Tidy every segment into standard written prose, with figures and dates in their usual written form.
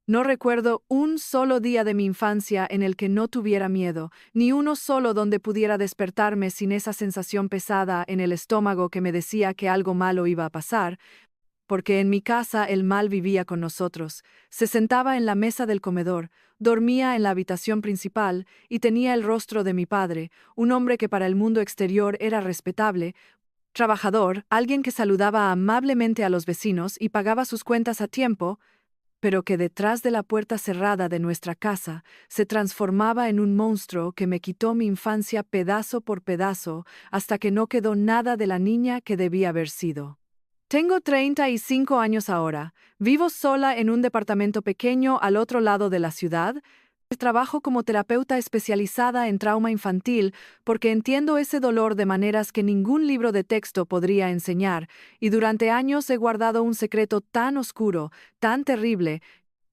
No recuerdo un solo día de mi infancia en el que no tuviera miedo, ni uno solo donde pudiera despertarme sin esa sensación pesada en el estómago que me decía que algo malo iba a pasar, porque en mi casa el mal vivía con nosotros. Se sentaba en la mesa del comedor, dormía en la habitación principal y tenía el rostro de mi padre, un hombre que para el mundo exterior era respetable, trabajador, alguien que saludaba amablemente a los vecinos y pagaba sus cuentas a tiempo, pero que detrás de la puerta cerrada de nuestra casa se transformaba en un monstruo que me quitó mi infancia pedazo por pedazo hasta que no quedó nada de la niña que debía haber sido. Tengo 35 años ahora, vivo sola en un departamento pequeño al otro lado de la ciudad. Trabajo como terapeuta especializada en trauma infantil porque entiendo ese dolor de maneras que ningún libro de texto podría enseñar, y durante años he guardado un secreto tan oscuro, tan terrible,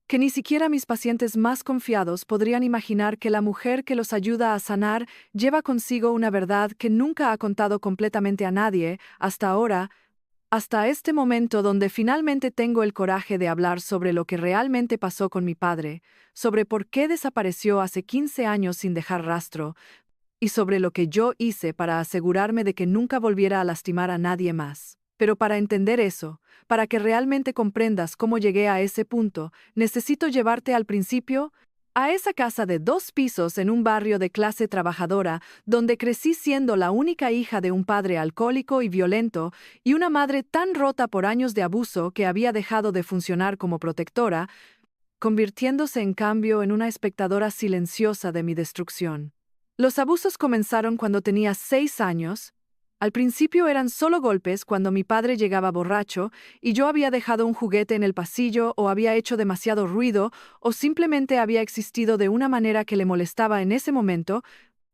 que ni siquiera mis pacientes más confiados podrían imaginar que la mujer que los ayuda a sanar lleva consigo una verdad que nunca ha contado completamente a nadie hasta ahora, hasta este momento donde finalmente tengo el coraje de hablar sobre lo que realmente pasó con mi padre, sobre por qué desapareció hace 15 años sin dejar rastro, y sobre lo que yo hice para asegurarme de que nunca volviera a lastimar a nadie más. Pero para entender eso, para que realmente comprendas cómo llegué a ese punto, necesito llevarte al principio, a esa casa de 2 pisos en un barrio de clase trabajadora, donde crecí siendo la única hija de un padre alcohólico y violento y una madre tan rota por años de abuso que había dejado de funcionar como protectora, convirtiéndose en cambio en una espectadora silenciosa de mi destrucción. Los abusos comenzaron cuando tenía 6 años. Al principio eran solo golpes cuando mi padre llegaba borracho y yo había dejado un juguete en el pasillo o había hecho demasiado ruido o simplemente había existido de una manera que le molestaba en ese momento.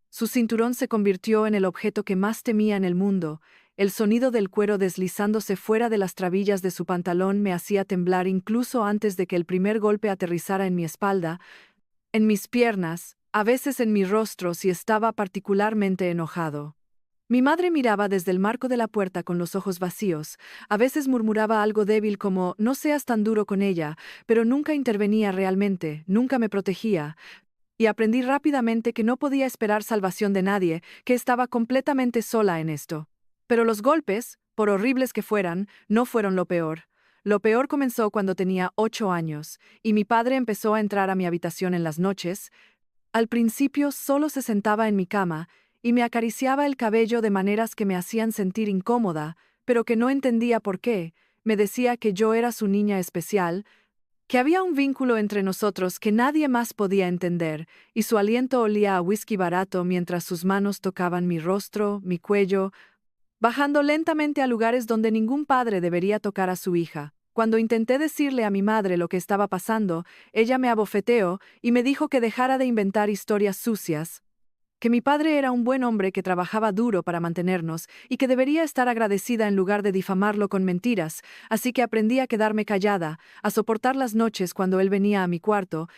Su cinturón se convirtió en el objeto que más temía en el mundo. El sonido del cuero deslizándose fuera de las trabillas de su pantalón me hacía temblar incluso antes de que el primer golpe aterrizara en mi espalda, en mis piernas, a veces en mi rostro si estaba particularmente enojado. Mi madre miraba desde el marco de la puerta con los ojos vacíos, a veces murmuraba algo débil como «no seas tan duro con ella», pero nunca intervenía realmente, nunca me protegía, y aprendí rápidamente que no podía esperar salvación de nadie, que estaba completamente sola en esto. Pero los golpes, por horribles que fueran, no fueron lo peor. Lo peor comenzó cuando tenía 8 años, y mi padre empezó a entrar a mi habitación en las noches. Al principio solo se sentaba en mi cama y me acariciaba el cabello de maneras que me hacían sentir incómoda, pero que no entendía por qué. Me decía que yo era su niña especial, que había un vínculo entre nosotros que nadie más podía entender, y su aliento olía a whisky barato mientras sus manos tocaban mi rostro, mi cuello, bajando lentamente a lugares donde ningún padre debería tocar a su hija. Cuando intenté decirle a mi madre lo que estaba pasando, ella me abofeteó y me dijo que dejara de inventar historias sucias, que mi padre era un buen hombre que trabajaba duro para mantenernos y que debería estar agradecida en lugar de difamarlo con mentiras, así que aprendí a quedarme callada, a soportar las noches cuando él venía a mi cuarto,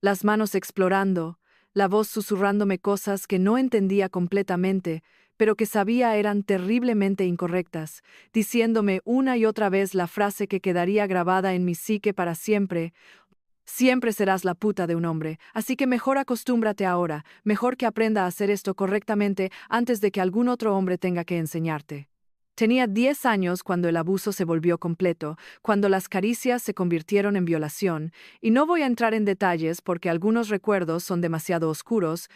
las manos explorando, la voz susurrándome cosas que no entendía completamente, pero que sabía eran terriblemente incorrectas, diciéndome una y otra vez la frase que quedaría grabada en mi psique para siempre: siempre serás la puta de un hombre, así que mejor acostúmbrate ahora, mejor que aprenda a hacer esto correctamente antes de que algún otro hombre tenga que enseñarte. Tenía 10 años cuando el abuso se volvió completo, cuando las caricias se convirtieron en violación, y no voy a entrar en detalles porque algunos recuerdos son demasiado oscuros,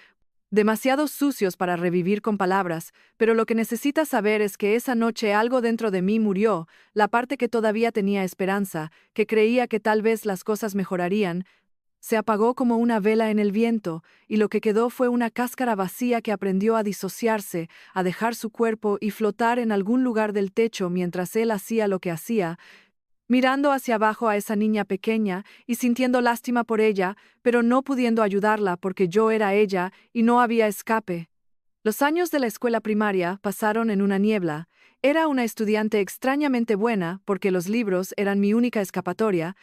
demasiado sucios para revivir con palabras, pero lo que necesitas saber es que esa noche algo dentro de mí murió, la parte que todavía tenía esperanza, que creía que tal vez las cosas mejorarían, se apagó como una vela en el viento, y lo que quedó fue una cáscara vacía que aprendió a disociarse, a dejar su cuerpo y flotar en algún lugar del techo mientras él hacía lo que hacía, mirando hacia abajo a esa niña pequeña y sintiendo lástima por ella, pero no pudiendo ayudarla porque yo era ella y no había escape. Los años de la escuela primaria pasaron en una niebla. Era una estudiante extrañamente buena porque los libros eran mi única escapatoria.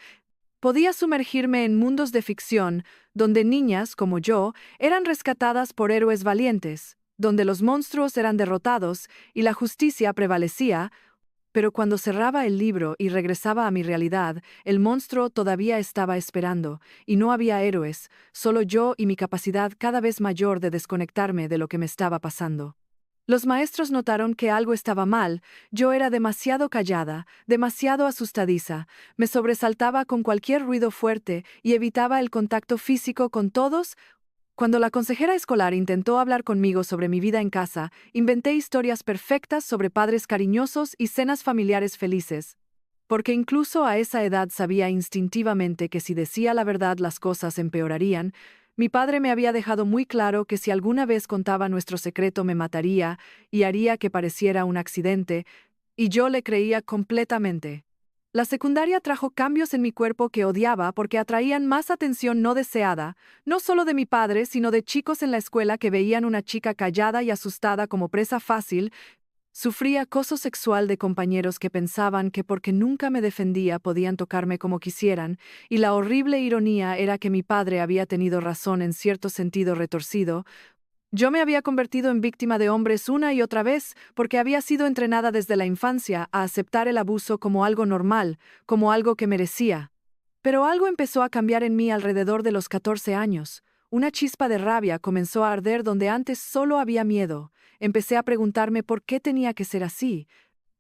Podía sumergirme en mundos de ficción, donde niñas, como yo, eran rescatadas por héroes valientes, donde los monstruos eran derrotados y la justicia prevalecía, Pero cuando cerraba el libro y regresaba a mi realidad, el monstruo todavía estaba esperando, y no había héroes, solo yo y mi capacidad cada vez mayor de desconectarme de lo que me estaba pasando. Los maestros notaron que algo estaba mal, yo era demasiado callada, demasiado asustadiza, me sobresaltaba con cualquier ruido fuerte y evitaba el contacto físico con todos. Cuando la consejera escolar intentó hablar conmigo sobre mi vida en casa, inventé historias perfectas sobre padres cariñosos y cenas familiares felices. Porque incluso a esa edad sabía instintivamente que si decía la verdad las cosas empeorarían. Mi padre me había dejado muy claro que si alguna vez contaba nuestro secreto me mataría y haría que pareciera un accidente, y yo le creía completamente. La secundaria trajo cambios en mi cuerpo que odiaba porque atraían más atención no deseada, no solo de mi padre, sino de chicos en la escuela que veían una chica callada y asustada como presa fácil. Sufrí acoso sexual de compañeros que pensaban que porque nunca me defendía podían tocarme como quisieran, y la horrible ironía era que mi padre había tenido razón en cierto sentido retorcido. Yo me había convertido en víctima de hombres una y otra vez porque había sido entrenada desde la infancia a aceptar el abuso como algo normal, como algo que merecía. Pero algo empezó a cambiar en mí alrededor de los 14 años. Una chispa de rabia comenzó a arder donde antes solo había miedo. Empecé a preguntarme por qué tenía que ser así.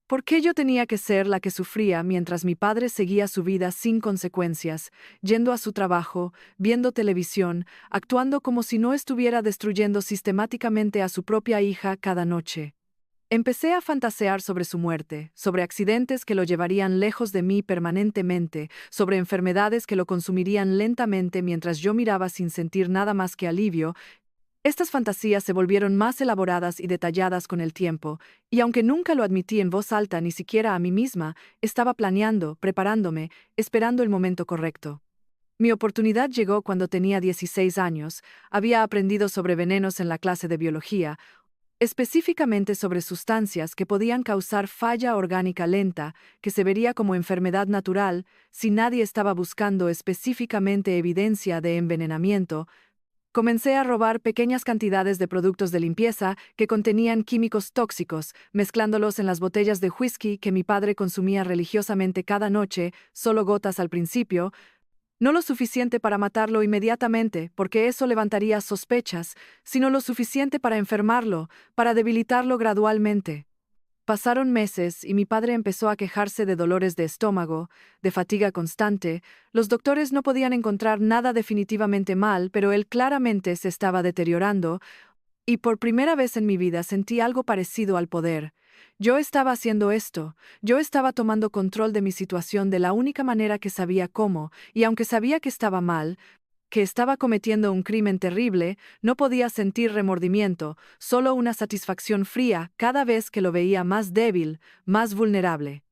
¿Por qué yo tenía que ser la que sufría mientras mi padre seguía su vida sin consecuencias, yendo a su trabajo, viendo televisión, actuando como si no estuviera destruyendo sistemáticamente a su propia hija cada noche? Empecé a fantasear sobre su muerte, sobre accidentes que lo llevarían lejos de mí permanentemente, sobre enfermedades que lo consumirían lentamente mientras yo miraba sin sentir nada más que alivio. Estas fantasías se volvieron más elaboradas y detalladas con el tiempo, y aunque nunca lo admití en voz alta ni siquiera a mí misma, estaba planeando, preparándome, esperando el momento correcto. Mi oportunidad llegó cuando tenía 16 años, había aprendido sobre venenos en la clase de biología, específicamente sobre sustancias que podían causar falla orgánica lenta, que se vería como enfermedad natural si nadie estaba buscando específicamente evidencia de envenenamiento. Comencé a robar pequeñas cantidades de productos de limpieza que contenían químicos tóxicos, mezclándolos en las botellas de whisky que mi padre consumía religiosamente cada noche, solo gotas al principio, no lo suficiente para matarlo inmediatamente, porque eso levantaría sospechas, sino lo suficiente para enfermarlo, para debilitarlo gradualmente. Pasaron meses y mi padre empezó a quejarse de dolores de estómago, de fatiga constante. Los doctores no podían encontrar nada definitivamente mal, pero él claramente se estaba deteriorando, y por primera vez en mi vida sentí algo parecido al poder. Yo estaba haciendo esto, yo estaba tomando control de mi situación de la única manera que sabía cómo, y aunque sabía que estaba mal, que estaba cometiendo un crimen terrible, no podía sentir remordimiento, solo una satisfacción fría cada vez que lo veía más débil, más vulnerable.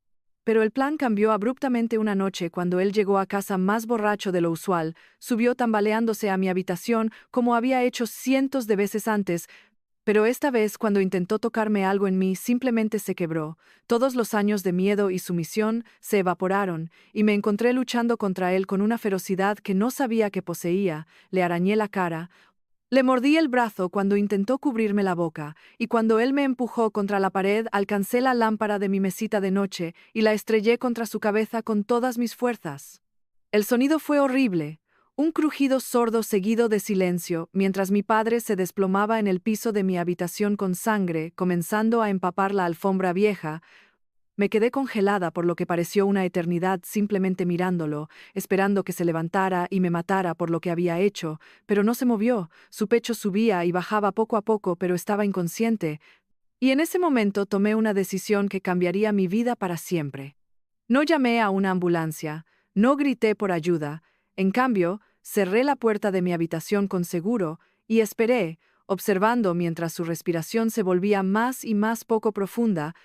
Pero el plan cambió abruptamente una noche cuando él llegó a casa más borracho de lo usual, subió tambaleándose a mi habitación como había hecho cientos de veces antes, pero esta vez cuando intentó tocarme algo en mí simplemente se quebró. Todos los años de miedo y sumisión se evaporaron, y me encontré luchando contra él con una ferocidad que no sabía que poseía. Le arañé la cara, le mordí el brazo cuando intentó cubrirme la boca, y cuando él me empujó contra la pared alcancé la lámpara de mi mesita de noche y la estrellé contra su cabeza con todas mis fuerzas. El sonido fue horrible, un crujido sordo seguido de silencio, mientras mi padre se desplomaba en el piso de mi habitación con sangre, comenzando a empapar la alfombra vieja. Me quedé congelada por lo que pareció una eternidad simplemente mirándolo, esperando que se levantara y me matara por lo que había hecho, pero no se movió, su pecho subía y bajaba poco a poco, pero estaba inconsciente. Y en ese momento tomé una decisión que cambiaría mi vida para siempre. No llamé a una ambulancia, no grité por ayuda, en cambio, cerré la puerta de mi habitación con seguro y esperé, observando mientras su respiración se volvía más y más poco profunda,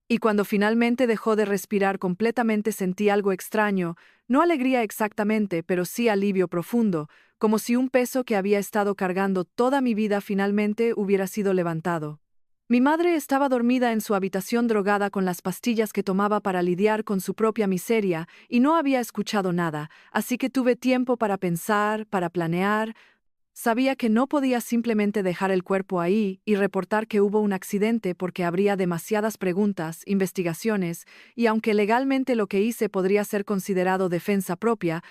y cuando finalmente dejó de respirar completamente sentí algo extraño, no alegría exactamente, pero sí alivio profundo, como si un peso que había estado cargando toda mi vida finalmente hubiera sido levantado. Mi madre estaba dormida en su habitación drogada con las pastillas que tomaba para lidiar con su propia miseria y no había escuchado nada, así que tuve tiempo para pensar, para planear. Sabía que no podía simplemente dejar el cuerpo ahí y reportar que hubo un accidente porque habría demasiadas preguntas, investigaciones, y aunque legalmente lo que hice podría ser considerado defensa propia,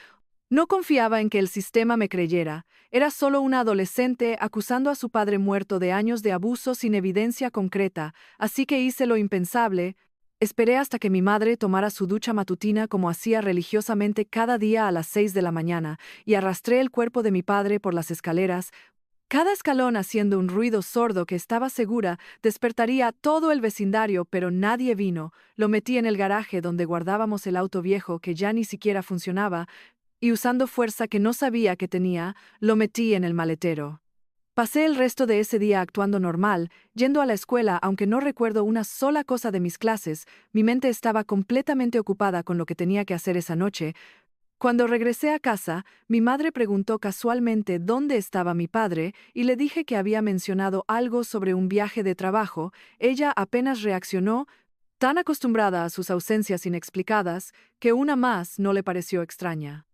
no confiaba en que el sistema me creyera. Era solo una adolescente acusando a su padre muerto de años de abuso sin evidencia concreta, así que hice lo impensable. Esperé hasta que mi madre tomara su ducha matutina como hacía religiosamente cada día a las 6 de la mañana, y arrastré el cuerpo de mi padre por las escaleras, cada escalón haciendo un ruido sordo que estaba segura despertaría a todo el vecindario, pero nadie vino. Lo metí en el garaje donde guardábamos el auto viejo que ya ni siquiera funcionaba, y usando fuerza que no sabía que tenía, lo metí en el maletero. Pasé el resto de ese día actuando normal, yendo a la escuela aunque no recuerdo una sola cosa de mis clases. Mi mente estaba completamente ocupada con lo que tenía que hacer esa noche. Cuando regresé a casa, mi madre preguntó casualmente dónde estaba mi padre y le dije que había mencionado algo sobre un viaje de trabajo. Ella apenas reaccionó, tan acostumbrada a sus ausencias inexplicadas, que una más no le pareció extraña.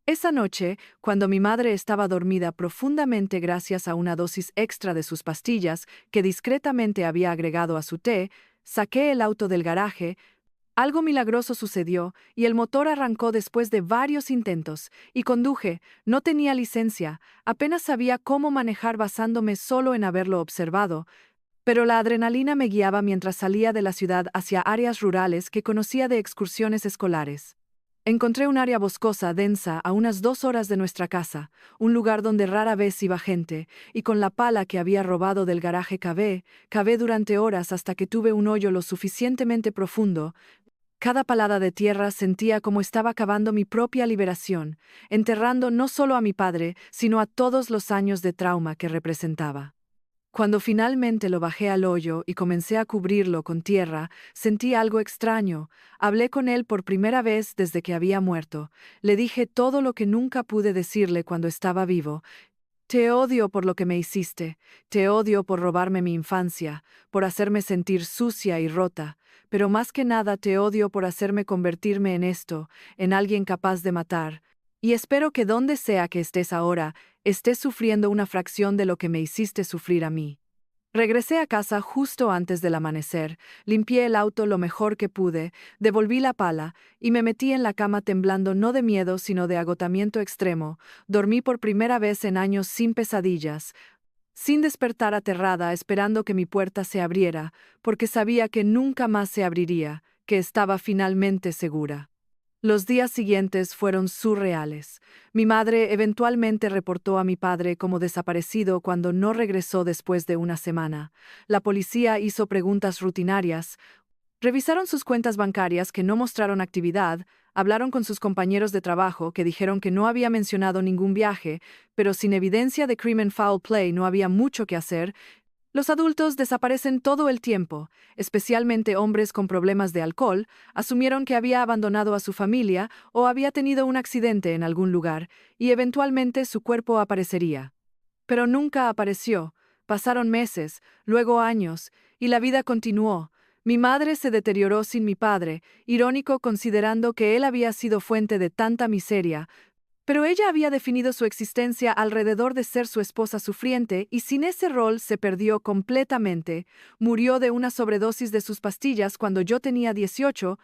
Esa noche, cuando mi madre estaba dormida profundamente gracias a una dosis extra de sus pastillas que discretamente había agregado a su té, saqué el auto del garaje. Algo milagroso sucedió y el motor arrancó después de varios intentos, y conduje. No tenía licencia, apenas sabía cómo manejar basándome solo en haberlo observado, pero la adrenalina me guiaba mientras salía de la ciudad hacia áreas rurales que conocía de excursiones escolares. Encontré un área boscosa, densa, a unas 2 horas de nuestra casa, un lugar donde rara vez iba gente, y con la pala que había robado del garaje cavé durante horas hasta que tuve un hoyo lo suficientemente profundo. Cada palada de tierra sentía como estaba cavando mi propia liberación, enterrando no solo a mi padre, sino a todos los años de trauma que representaba. Cuando finalmente lo bajé al hoyo y comencé a cubrirlo con tierra, sentí algo extraño. Hablé con él por primera vez desde que había muerto. Le dije todo lo que nunca pude decirle cuando estaba vivo. Te odio por lo que me hiciste, te odio por robarme mi infancia, por hacerme sentir sucia y rota, pero más que nada te odio por hacerme convertirme en esto, en alguien capaz de matar. Y espero que donde sea que estés ahora, estés sufriendo una fracción de lo que me hiciste sufrir a mí. Regresé a casa justo antes del amanecer, limpié el auto lo mejor que pude, devolví la pala y me metí en la cama temblando no de miedo sino de agotamiento extremo. Dormí por primera vez en años sin pesadillas, sin despertar aterrada esperando que mi puerta se abriera, porque sabía que nunca más se abriría, que estaba finalmente segura. Los días siguientes fueron surreales. Mi madre eventualmente reportó a mi padre como desaparecido cuando no regresó después de una semana. La policía hizo preguntas rutinarias. Revisaron sus cuentas bancarias que no mostraron actividad, hablaron con sus compañeros de trabajo que dijeron que no había mencionado ningún viaje, pero sin evidencia de crimen foul play no había mucho que hacer. Los adultos desaparecen todo el tiempo, especialmente hombres con problemas de alcohol. Asumieron que había abandonado a su familia o había tenido un accidente en algún lugar, y eventualmente su cuerpo aparecería. Pero nunca apareció. Pasaron meses, luego años, y la vida continuó. Mi madre se deterioró sin mi padre, irónico considerando que él había sido fuente de tanta miseria, pero ella había definido su existencia alrededor de ser su esposa sufriente y sin ese rol se perdió completamente. Murió de una sobredosis de sus pastillas cuando yo tenía 18.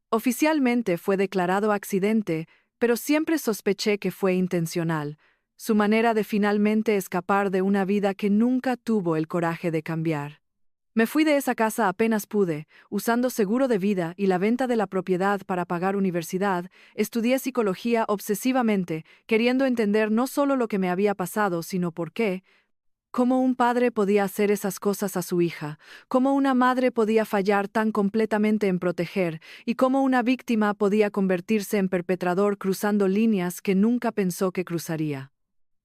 Oficialmente fue declarado accidente, pero siempre sospeché que fue intencional. Su manera de finalmente escapar de una vida que nunca tuvo el coraje de cambiar. Me fui de esa casa apenas pude, usando seguro de vida y la venta de la propiedad para pagar universidad. Estudié psicología obsesivamente, queriendo entender no solo lo que me había pasado, sino por qué. Cómo un padre podía hacer esas cosas a su hija, cómo una madre podía fallar tan completamente en proteger, y cómo una víctima podía convertirse en perpetrador cruzando líneas que nunca pensó que cruzaría.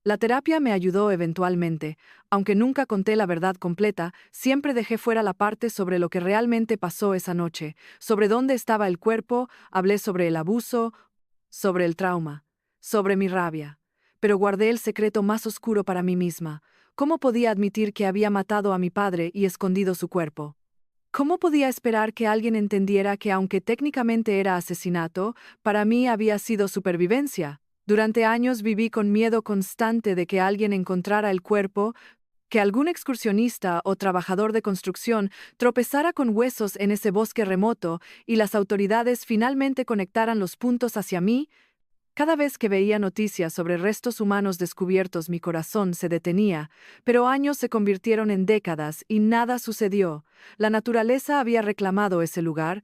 La terapia me ayudó eventualmente, aunque nunca conté la verdad completa. Siempre dejé fuera la parte sobre lo que realmente pasó esa noche, sobre dónde estaba el cuerpo. Hablé sobre el abuso, sobre el trauma, sobre mi rabia, pero guardé el secreto más oscuro para mí misma. ¿Cómo podía admitir que había matado a mi padre y escondido su cuerpo? ¿Cómo podía esperar que alguien entendiera que aunque técnicamente era asesinato, para mí había sido supervivencia? Durante años viví con miedo constante de que alguien encontrara el cuerpo, que algún excursionista o trabajador de construcción tropezara con huesos en ese bosque remoto y las autoridades finalmente conectaran los puntos hacia mí. Cada vez que veía noticias sobre restos humanos descubiertos, mi corazón se detenía, pero años se convirtieron en décadas y nada sucedió. La naturaleza había reclamado ese lugar,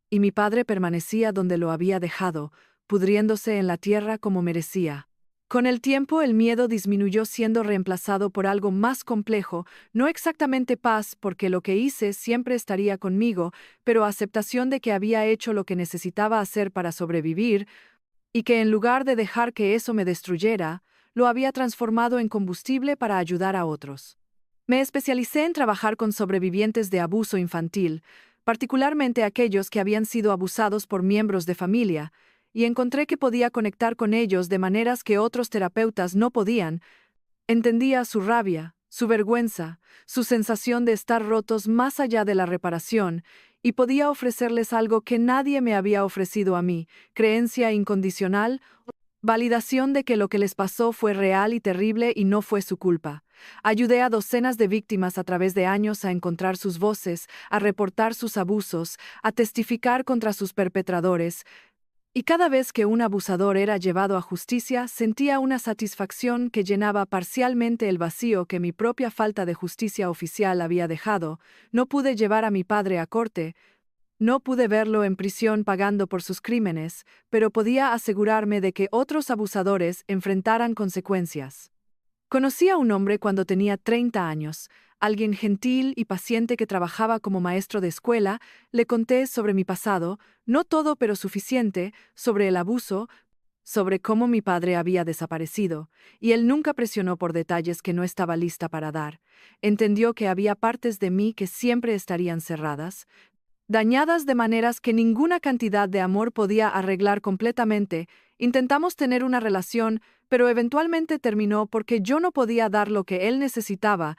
y mi padre permanecía donde lo había dejado, pudriéndose en la tierra como merecía. Con el tiempo el miedo disminuyó siendo reemplazado por algo más complejo, no exactamente paz porque lo que hice siempre estaría conmigo, pero aceptación de que había hecho lo que necesitaba hacer para sobrevivir, y que en lugar de dejar que eso me destruyera, lo había transformado en combustible para ayudar a otros. Me especialicé en trabajar con sobrevivientes de abuso infantil, particularmente aquellos que habían sido abusados por miembros de familia, y encontré que podía conectar con ellos de maneras que otros terapeutas no podían. Entendía su rabia, su vergüenza, su sensación de estar rotos más allá de la reparación, y podía ofrecerles algo que nadie me había ofrecido a mí: creencia incondicional, validación de que lo que les pasó fue real y terrible y no fue su culpa. Ayudé a docenas de víctimas a través de años a encontrar sus voces, a reportar sus abusos, a testificar contra sus perpetradores, y cada vez que un abusador era llevado a justicia, sentía una satisfacción que llenaba parcialmente el vacío que mi propia falta de justicia oficial había dejado. No pude llevar a mi padre a corte, no pude verlo en prisión pagando por sus crímenes, pero podía asegurarme de que otros abusadores enfrentaran consecuencias. Conocí a un hombre cuando tenía 30 años, alguien gentil y paciente que trabajaba como maestro de escuela. Le conté sobre mi pasado, no todo pero suficiente, sobre el abuso, sobre cómo mi padre había desaparecido, y él nunca presionó por detalles que no estaba lista para dar. Entendió que había partes de mí que siempre estarían cerradas, dañadas de maneras que ninguna cantidad de amor podía arreglar completamente. Intentamos tener una relación, pero eventualmente terminó porque yo no podía dar lo que él necesitaba.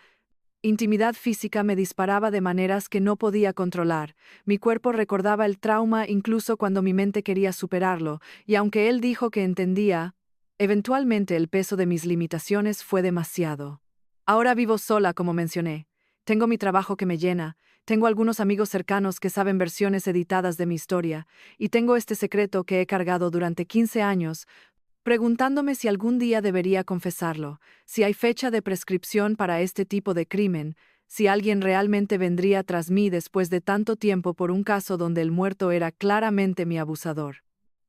Intimidad física me disparaba de maneras que no podía controlar. Mi cuerpo recordaba el trauma incluso cuando mi mente quería superarlo, y aunque él dijo que entendía, eventualmente el peso de mis limitaciones fue demasiado. Ahora vivo sola, como mencioné. Tengo mi trabajo que me llena. Tengo algunos amigos cercanos que saben versiones editadas de mi historia, y tengo este secreto que he cargado durante 15 años, preguntándome si algún día debería confesarlo, si hay fecha de prescripción para este tipo de crimen, si alguien realmente vendría tras mí después de tanto tiempo por un caso donde el muerto era claramente mi abusador.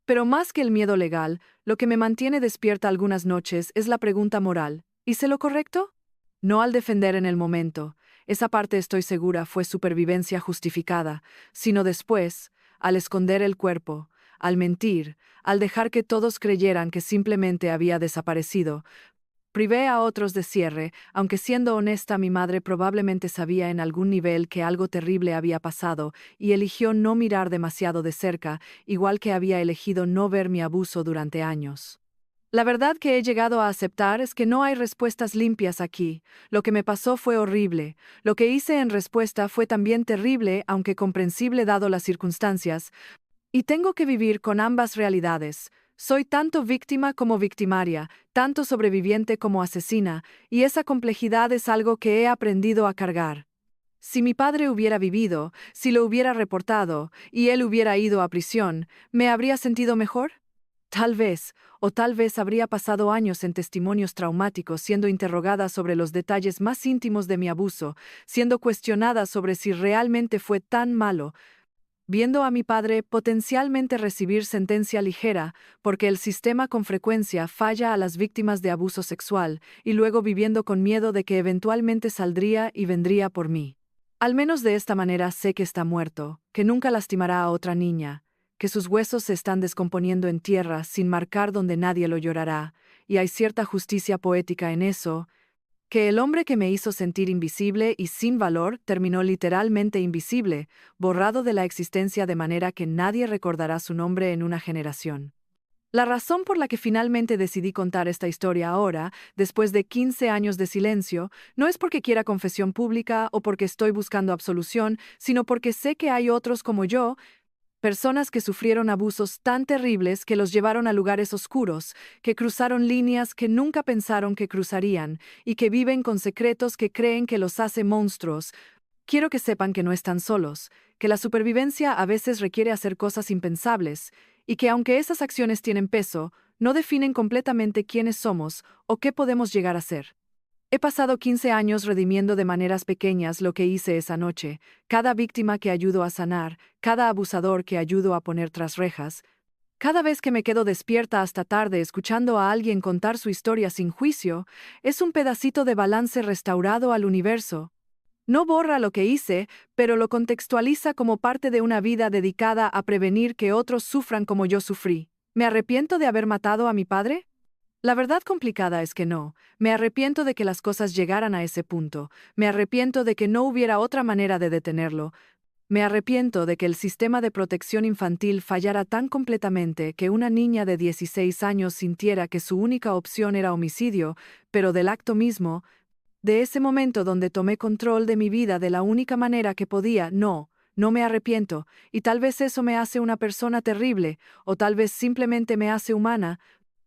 Pero más que el miedo legal, lo que me mantiene despierta algunas noches es la pregunta moral: ¿hice lo correcto? No al defender en el momento, esa parte estoy segura fue supervivencia justificada, sino después, al esconder el cuerpo, al mentir, al dejar que todos creyeran que simplemente había desaparecido. Privé a otros de cierre, aunque siendo honesta mi madre probablemente sabía en algún nivel que algo terrible había pasado y eligió no mirar demasiado de cerca, igual que había elegido no ver mi abuso durante años. La verdad que he llegado a aceptar es que no hay respuestas limpias aquí. Lo que me pasó fue horrible. Lo que hice en respuesta fue también terrible, aunque comprensible dado las circunstancias. Y tengo que vivir con ambas realidades. Soy tanto víctima como victimaria, tanto sobreviviente como asesina, y esa complejidad es algo que he aprendido a cargar. Si mi padre hubiera vivido, si lo hubiera reportado, y él hubiera ido a prisión, ¿me habría sentido mejor? Tal vez, o tal vez habría pasado años en testimonios traumáticos siendo interrogada sobre los detalles más íntimos de mi abuso, siendo cuestionada sobre si realmente fue tan malo, viendo a mi padre potencialmente recibir sentencia ligera, porque el sistema con frecuencia falla a las víctimas de abuso sexual, y luego viviendo con miedo de que eventualmente saldría y vendría por mí. Al menos de esta manera sé que está muerto, que nunca lastimará a otra niña, que sus huesos se están descomponiendo en tierra sin marcar donde nadie lo llorará, y hay cierta justicia poética en eso, que el hombre que me hizo sentir invisible y sin valor terminó literalmente invisible, borrado de la existencia de manera que nadie recordará su nombre en una generación. La razón por la que finalmente decidí contar esta historia ahora, después de 15 años de silencio, no es porque quiera confesión pública o porque estoy buscando absolución, sino porque sé que hay otros como yo Personas que sufrieron abusos tan terribles que los llevaron a lugares oscuros, que cruzaron líneas que nunca pensaron que cruzarían, y que viven con secretos que creen que los hace monstruos. Quiero que sepan que no están solos, que la supervivencia a veces requiere hacer cosas impensables, y que aunque esas acciones tienen peso, no definen completamente quiénes somos o qué podemos llegar a ser. He pasado 15 años redimiendo de maneras pequeñas lo que hice esa noche, cada víctima que ayudo a sanar, cada abusador que ayudo a poner tras rejas. Cada vez que me quedo despierta hasta tarde escuchando a alguien contar su historia sin juicio, es un pedacito de balance restaurado al universo. No borra lo que hice, pero lo contextualiza como parte de una vida dedicada a prevenir que otros sufran como yo sufrí. ¿Me arrepiento de haber matado a mi padre? La verdad complicada es que no. Me arrepiento de que las cosas llegaran a ese punto. Me arrepiento de que no hubiera otra manera de detenerlo. Me arrepiento de que el sistema de protección infantil fallara tan completamente que una niña de 16 años sintiera que su única opción era homicidio, pero del acto mismo, de ese momento donde tomé control de mi vida de la única manera que podía, no me arrepiento, y tal vez eso me hace una persona terrible, o tal vez simplemente me hace humana,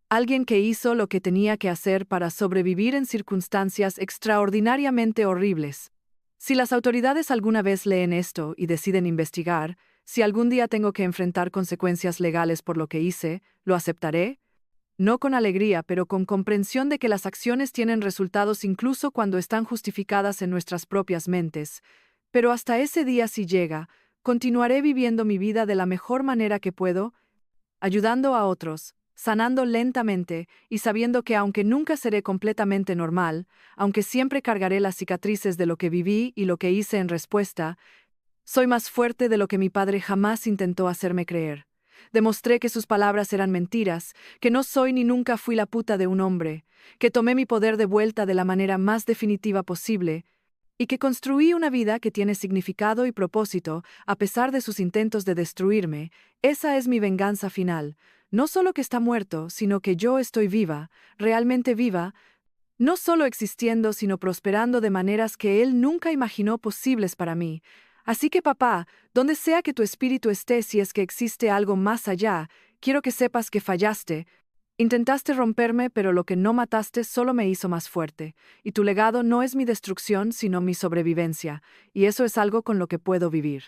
alguien que hizo lo que tenía que hacer para sobrevivir en circunstancias extraordinariamente horribles. Si las autoridades alguna vez leen esto y deciden investigar, si algún día tengo que enfrentar consecuencias legales por lo que hice, ¿lo aceptaré? No con alegría, pero con comprensión de que las acciones tienen resultados incluso cuando están justificadas en nuestras propias mentes. Pero hasta ese día si llega, continuaré viviendo mi vida de la mejor manera que puedo, ayudando a otros, sanando lentamente y sabiendo que aunque nunca seré completamente normal, aunque siempre cargaré las cicatrices de lo que viví y lo que hice en respuesta, soy más fuerte de lo que mi padre jamás intentó hacerme creer. Demostré que sus palabras eran mentiras, que no soy ni nunca fui la puta de un hombre, que tomé mi poder de vuelta de la manera más definitiva posible, y que construí una vida que tiene significado y propósito, a pesar de sus intentos de destruirme. Esa es mi venganza final. No solo que está muerto, sino que yo estoy viva, realmente viva, no solo existiendo, sino prosperando de maneras que él nunca imaginó posibles para mí. Así que papá, donde sea que tu espíritu esté, si es que existe algo más allá, quiero que sepas que fallaste. Intentaste romperme, pero lo que no mataste solo me hizo más fuerte, y tu legado no es mi destrucción, sino mi sobrevivencia, y eso es algo con lo que puedo vivir.